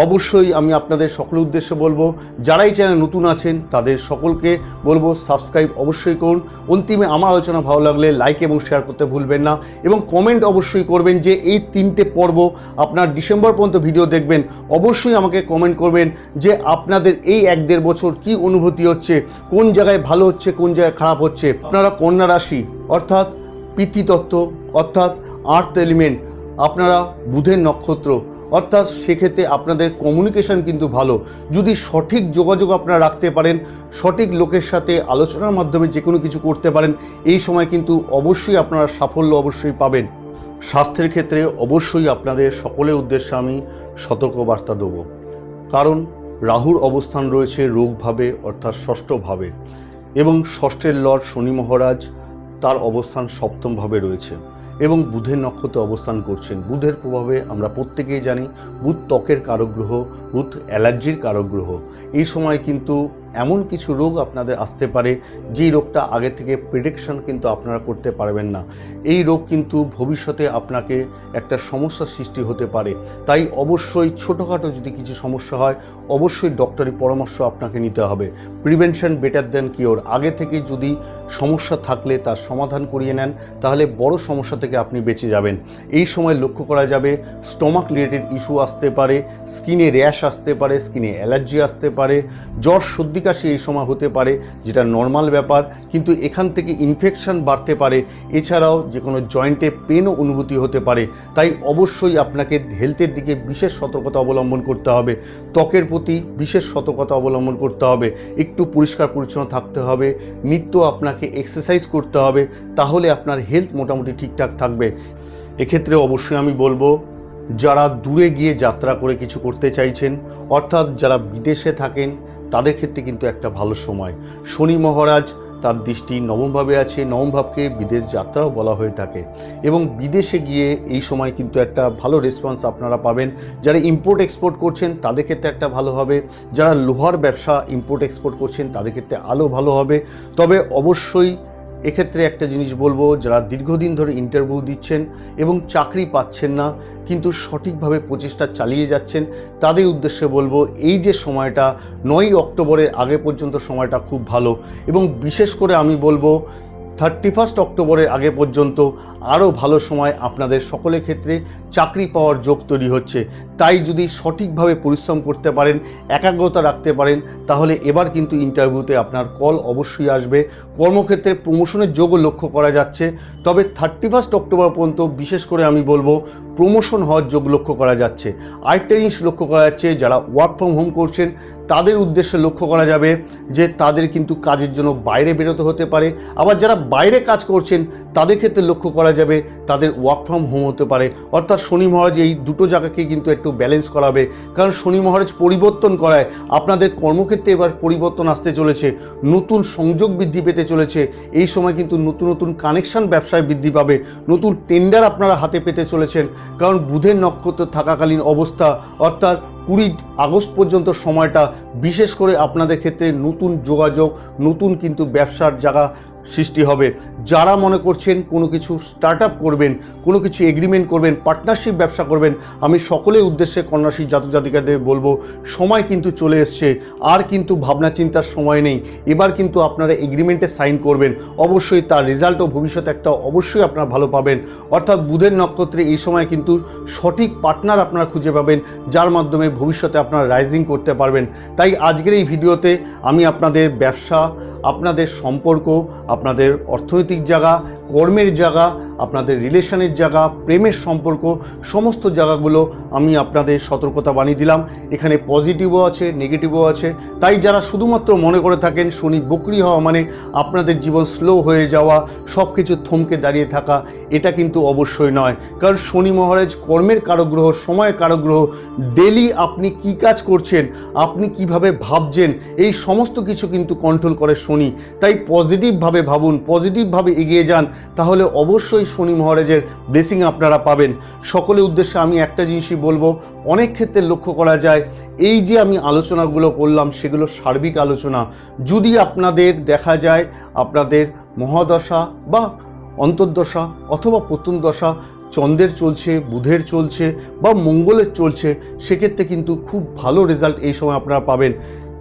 অবশ্যই আমি আপনাদের সকলের উদ্দেশ্যে বলবো যারা এই চ্যানেলে নতুন আছেন তাদের সকলকে বলবো সাবস্ক্রাইব অবশ্যই করুন। অন্তিমে আমার আলোচনা ভালো লাগলে লাইক এবং শেয়ার করতে ভুলবেন না এবং কমেন্ট অবশ্যই করবেন যে এই 3টে পর্ব আপনার ডিসেম্বর পর্যন্ত ভিডিও দেখবেন। অবশ্যই আমাকে কমেন্ট করবেন যে আপনাদের এই 1-1.5 বছর কি অনুভূতি হচ্ছে, কোন জায়গায় ভালো হচ্ছে কোন জায়গায় খারাপ হচ্ছে। আপনারা কন্যা রাশি অর্থাৎ পিতৃতত্ত্ব অর্থাৎ আর্থ এলিমেন্ট, আপনারা বুধের নক্ষত্র, অর্থাৎ সেক্ষেত্রে আপনাদের কমিউনিকেশন কিন্তু ভালো। যদি সঠিক যোগাযোগ আপনারা রাখতে পারেন, সঠিক লোকের সাথে আলোচনার মাধ্যমে যে কোনো কিছু করতে পারেন, এই সময় কিন্তু অবশ্যই আপনারা সাফল্য অবশ্যই পাবেন। স্বাস্থ্যের ক্ষেত্রে অবশ্যই আপনাদের সকলের উদ্দেশ্যে আমি সতর্কবার্তা দেব, কারণ রাহুর অবস্থান রয়েছে রোগভাবে অর্থাৎ ষষ্ঠভাবে এবং ষষ্ঠের লর্ড শনি মহারাজ তার অবস্থান সপ্তমভাবে রয়েছে এবং বুধের নক্ষত্রে অবস্থান করছেন। বুধের প্রভাবে আমরা প্রত্যেকেই জানি বুধ ত্বকের কারক গ্রহ, বুধ অ্যালার্জির কারক গ্রহ। এই সময় কিন্তু এমন কিছু রোগ আপনাদের আসতে পারে যেই রোগটা আগে থেকে প্রেডিকশন কিন্তু আপনারা করতে পারবেন না। এই রোগ কিন্তু ভবিষ্যতে আপনাকে একটা সমস্যার সৃষ্টি হতে পারে। তাই অবশ্যই ছোটোখাটো যদি কিছু সমস্যা হয় অবশ্যই ডক্টরি পরামর্শ আপনাকে নিতে হবে। Prevention better than cure. আগে থেকে যদি সমস্যা থাকলে তার সমাধান করিয়ে নেন তাহলে বড় সমস্যা থেকে আপনি বেঁচে যাবেন। এই সময় লক্ষ্য করা যাবে স্টমাক রিলেটেড ইস্যু আসতে পারে, স্কিনে র্যাশ আসতে পারে, স্কিনে অ্যালার্জি আসতে পারে, জ্বর সর্দি কাশি এই সময় হতে পারে যেটা নর্মাল ব্যাপার, কিন্তু এখান থেকে ইনফেকশন বাড়তে পারে। এছাড়াও যে কোনো জয়েন্টে পেনও অনুভূতি হতে পারে। তাই অবশ্যই আপনাকে হেলথের দিকে বিশেষ সতর্কতা অবলম্বন করতে হবে, ত্বকের প্রতি বিশেষ সতর্কতা অবলম্বন করতে হবে, একটু পরিষ্কার পরিচ্ছন্ন থাকতে হবে, নিত্য আপনাকে এক্সারসাইজ করতে হবে, তাহলে আপনার হেলথ মোটামুটি ঠিকঠাক থাকবে। এক্ষেত্রে অবশ্যই আমি বলবো যারা দূরে গিয়ে যাত্রা করে কিছু করতে চাইছেন অর্থাৎ যারা বিদেশে থাকেন তাদের ক্ষেত্রে কিন্তু একটা ভালো সময়। শনি মহারাজ তার দৃষ্টি নবমভাবে আছে, নবম ভাবকে বিদেশ যাত্রাও বলা হয়ে থাকে এবং বিদেশে গিয়ে এই সময় কিন্তু একটা ভালো রেসপন্স আপনারা পাবেন। যারা ইম্পোর্ট এক্সপোর্ট করছেন তাদের ক্ষেত্রে একটা ভালো হবে, যারা লোহার ব্যবসা ইম্পোর্ট এক্সপোর্ট করছেন তাদের ক্ষেত্রে আরও ভালো হবে। তবে অবশ্যই এক্ষেত্রে একটা জিনিস বলবো, যারা দীর্ঘদিন ধরে ইন্টারভিউ দিচ্ছেন এবং চাকরি পাচ্ছেন না কিন্তু সঠিকভাবে প্রচেষ্টা চালিয়ে যাচ্ছেন তাদের উদ্দেশ্যে বলবো এই যে সময়টা 9ই অক্টোবরের আগে পর্যন্ত সময়টা খুব ভালো এবং বিশেষ করে আমি বলবো 31 অক্টোবরের আগে পর্যন্ত আরও ভালো সময় আপনাদের সকলের ক্ষেত্রে চাকরি পাওয়ার যোগ তৈরি হচ্ছে। তাই যদি সঠিকভাবে পরিশ্রম করতে পারেন, একাগ্রতা রাখতে পারেন, তাহলে এবার কিন্তু ইন্টারভিউতে আপনার কল অবশ্যই আসবে। কর্মক্ষেত্রে প্রমোশনের যোগও লক্ষ্য করা যাচ্ছে। তবে 31 অক্টোবর পর্যন্ত বিশেষ করে আমি বলবো প্রমোশন হওয়ার যোগ লক্ষ্য করা যাচ্ছে। আরেকটা জিনিস লক্ষ্য করা যাচ্ছে যারা ওয়ার্ক ফ্রম হোম করছেন তাদের উদ্দেশ্যে লক্ষ্য করা যাবে যে তাদের কিন্তু কাজের জন্য বাইরে বেরোতে হতে পারে। আবার যারা বাইরে কাজ করছেন তাদের ক্ষেত্রে লক্ষ্য করা যাবে তাদের ওয়ার্ক ফ্রম হোম হতে পারে। অর্থাৎ শনি মহারাজ এই দুটো জায়গাকে কিন্তু একটু ব্যালেন্স করাবে, কারণ শনি মহারাজ পরিবর্তন করায়। আপনাদের কর্মক্ষেত্রে এবার পরিবর্তন আসতে চলেছে, নতুন সংযোগ বৃদ্ধি পেতে চলেছে। এই সময় কিন্তু নতুন নতুন কানেকশন ব্যবসায় বৃদ্ধি পাবে, নতুন টেন্ডার আপনারা হাতে পেতে চলেছেন। কারণ বুধের নক্ষত্র থাকাকালীন অবস্থা অর্থাৎ 20 আগস্ট পর্যন্ত সময়টা বিশেষ করে আপনাদের ক্ষেত্রে নতুন যোগাযোগ, নতুন কিন্তু ব্যবসার জায়গা সৃষ্টি হবে। যারা মনে করছেন কোনো কিছু স্টার্ট আপ করবেন, কোনো কিছু এগ্রিমেন্ট করবেন, পার্টনারশিপ ব্যবসা করবেন, আমি সকলের উদ্দেশ্যে কন্যা রাশির জাতক জাতিকাদের বলবো সময় কিন্তু চলে এসছে, আর কিন্তু ভাবনা চিন্তার সময় নেই। এবার কিন্তু আপনারা এগ্রিমেন্টে সাইন করবেন, অবশ্যই তার রেজাল্ট ও ভবিষ্যতে একটা অবশ্যই আপনারা ভালো পাবেন। অর্থাৎ বুধের নক্ষত্রে এই সময় কিন্তু সঠিক পার্টনার আপনারা খুঁজে পাবেন, যার মাধ্যমে ভবিষ্যতে আপনারা রাইজিং করতে পারবেন। তাই আজকের এই ভিডিওতে আমি আপনাদের ব্যবসা, আপনাদের সম্পর্ক, আপনাদের অর্থনৈতিক জায়গা, কর্মের জায়গা, আপনাদের রিলেশনের জায়গা, প্রেমের সম্পর্ক, সমস্ত জায়গাগুলো আমি আপনাদের সতর্কতা বানিয়ে দিলাম। এখানে পজিটিভও আছে, নেগেটিভও আছে। তাই যারা শুধুমাত্র মনে করে থাকেন শনি বকরি হওয়া মানে আপনাদের জীবন স্লো হয়ে যাওয়া, সব কিছু থমকে দাঁড়িয়ে থাকা, এটা কিন্তু অবশ্যই নয়। কারণ শনি মহারাজ কর্মের কারক গ্রহ, সময়ের কারক গ্রহ। ডেলি আপনি কি কাজ করছেন, আপনি কিভাবে ভাবছেন, এই সমস্ত কিছু কিন্তু কন্ট্রোল করে শনি। তাই পজিটিভভাবে ভাবুন, পজিটিভভাবে এগিয়ে যান, তাহলে অবশ্যই শনি মহারাজের ব্লেসিং আপনারা পাবেন। সকলের উদ্দেশ্যে আমি একটা জিনিসই বলবো, অনেক ক্ষেত্রে লক্ষ্য করা যায় এই যে আমি আলোচনাগুলো করলাম সেগুলো সার্বিক আলোচনা। যদি আপনাদের দেখা যায় আপনাদের মহাদশা বা অন্তর্দশা অথবা প্রত্যন্তদশা চন্দ্রের চলছে, বুধের চলছে বা মঙ্গলের চলছে, সেক্ষেত্রে কিন্তু খুব ভালো রেজাল্ট এই সময় আপনারা পাবেন।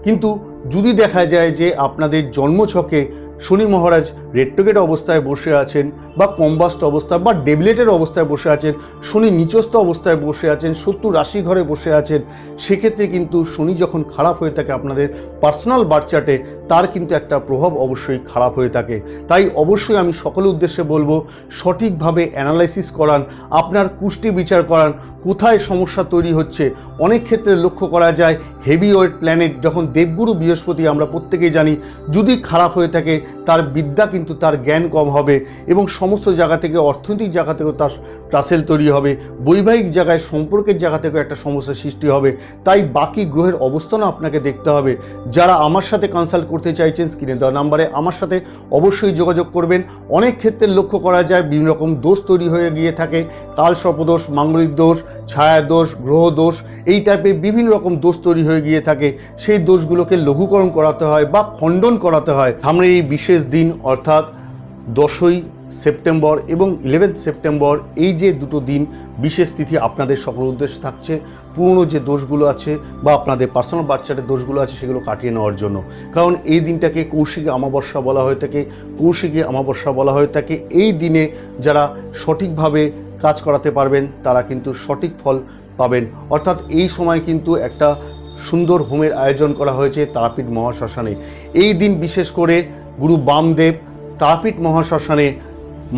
কিন্তু যদি দেখা যায় যে আপনাদের জন্মছকে শনি মহারাজ রেট্রোগেট অবস্থায় বসে আছেন বা কম্বাস্ট অবস্থা বা ডেবিলেটের অবস্থায় বসে আছেন, শনি নিচস্থ অবস্থায় বসে আছেন, শত্রু রাশি ঘরে বসে আছেন, সেক্ষেত্রে কিন্তু শনি যখন খারাপ হয়ে থাকে আপনাদের পার্সোনাল বার্থ চার্টে, তার কিন্তু একটা প্রভাব অবশ্যই খারাপ হয়ে থাকে। তাই অবশ্যই আমি সকলের উদ্দেশ্যে বলবো সঠিকভাবে অ্যানালাইসিস করান, আপনার কুষ্টি বিচার করান, কোথায় সমস্যা তৈরি হচ্ছে। অনেক ক্ষেত্রে লক্ষ্য করা যায় হেভি ওয়েট প্ল্যানেট যখন দেবগুরু বৃহস্পতি আমরা প্রত্যেকেই জানি যদি খারাপ হয়ে থাকে, তার বিদ্যা কিন্তু তার জ্ঞান কম হবে এবং সমস্ত জায়গা থেকে অর্থনৈতিক জায়গা থেকেও তার ট্রাসেল তৈরি হবে, বৈবাহিক জায়গায় সম্পর্কের জায়গা থেকেও একটা সমস্যার সৃষ্টি হবে। তাই বাকি গ্রহের অবস্থানও আপনাকে দেখতে হবে। যারা আমার সাথে কনসাল্ট করতে চাইছেন স্ক্রিনে দেওয়া নাম্বারে আমার সাথে অবশ্যই যোগাযোগ করবেন। অনেক ক্ষেত্রে লক্ষ্য করা যায় বিভিন্ন রকম দোষ তৈরি হয়ে গিয়ে থাকে, কাল সর্পদোষ, মাঙ্গলিক দোষ, ছায়া দোষ, গ্রহ দোষ, এই টাইপের বিভিন্ন রকম দোষ তৈরি হয়ে গিয়ে থাকে। সেই দোষগুলোকে লঘুকরণ করাতে হয় বা খণ্ডন করাতে হয়। আমরা এই বিশেষ দিন অর্থাৎ 10ই সেপ্টেম্বর এবং 11 সেপ্টেম্বর, এই যে দুটো দিন বিশেষ তিথি আপনাদের সকল উদ্দেশ্যে থাকছে পুরনো যে দোষগুলো আছে বা আপনাদের পার্সোনাল বার্থ চার্টের দোষগুলো আছে সেগুলো কাটিয়ে নেওয়ার জন্য। কারণ এই দিনটাকে কৌশিকী অমাবস্যা বলা হয়ে থাকে, কৌশিকী অমাবস্যা বলা হয়ে থাকে। এই দিনে যারা সঠিকভাবে কাজ করাতে পারবেন তারা কিন্তু সঠিক ফল পাবেন। অর্থাৎ এই সময় কিন্তু একটা সুন্দর হোমের আয়োজন করা হয়েছে তারাপীঠ মহাশ্মশানে। এই দিন বিশেষ করে গুরু বামদেব তারাপীঠ মহাশ্মশানে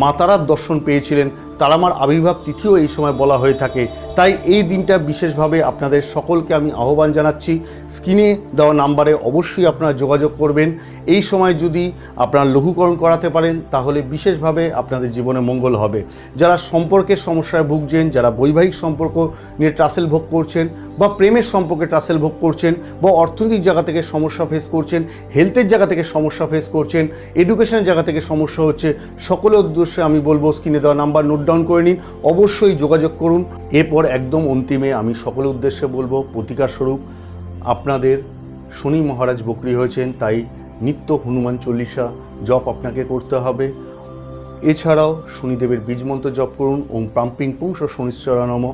মা তারার দর্শন পেয়েছিলেন, তারামার আবির্ভাব তিথিও এই সময় বলা হয়ে থাকে। তাই এই দিনটা বিশেষভাবে আপনাদের সকলকে আমি আহ্বান জানাচ্ছি, স্ক্রিনে দেওয়া নাম্বারে অবশ্যই আপনারা যোগাযোগ করবেন। এই সময় যদি আপনারা লঘুকরণ করাতে পারেন তাহলে বিশেষভাবে আপনাদের জীবনে মঙ্গল হবে। যারা সম্পর্কের সমস্যায় ভুগছেন, যারা বৈবাহিক সম্পর্ক নিয়ে ট্রাসেল ভোগ করছেন বা প্রেমের সম্পর্কে ট্রাসেল ভোগ করছেন বা অর্থনৈতিক জায়গা থেকে সমস্যা ফেস করছেন, হেলথের জায়গা থেকে সমস্যা ফেস করছেন, এডুকেশনের জায়গা থেকে সমস্যা হচ্ছে, সকলের উদ্দেশ্যে আমি বলবো স্ক্রিনে দেওয়া নাম্বার নোট ডাউন করে নিন, অবশ্যই যোগাযোগ করুন। এরপর একদম অন্তিমে আমি সকলের উদ্দেশ্যে বলবো প্রতিকার স্বরূপ আপনাদের শনি মহারাজ বকরি হয়েছেন, তাই নিত্য হনুমান চল্লিশা জপ আপনাকে করতে হবে। এছাড়াও শনিদেবের বীজমন্ত্র জপ করুন, ওম প্রাম্পিং পুংস শনিশ্চরা নম।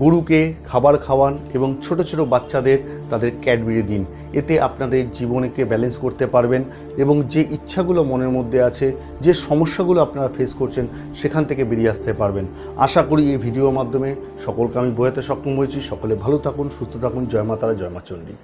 গরুকে খাবার খাওয়ান এবং ছোট ছোট বাচ্চাদের তাদের ক্যাডবেরি দিন। এতে আপনাদের জীবনকে ব্যালেন্স করতে পারবেন এবং যে ইচ্ছাগুলো মনের মধ্যে আছে, যে সমস্যাগুলো আপনারা ফেস করছেন সেখান থেকে বেরিয়ে আসতে পারবেন। আশা করি এই ভিডিওর মাধ্যমে সকলকে আমি বোঝাতে সক্ষম হয়েছি। সকলে ভালো থাকুন, সুস্থ থাকুন। জয় মা তারা, জয় মা চণ্ডী।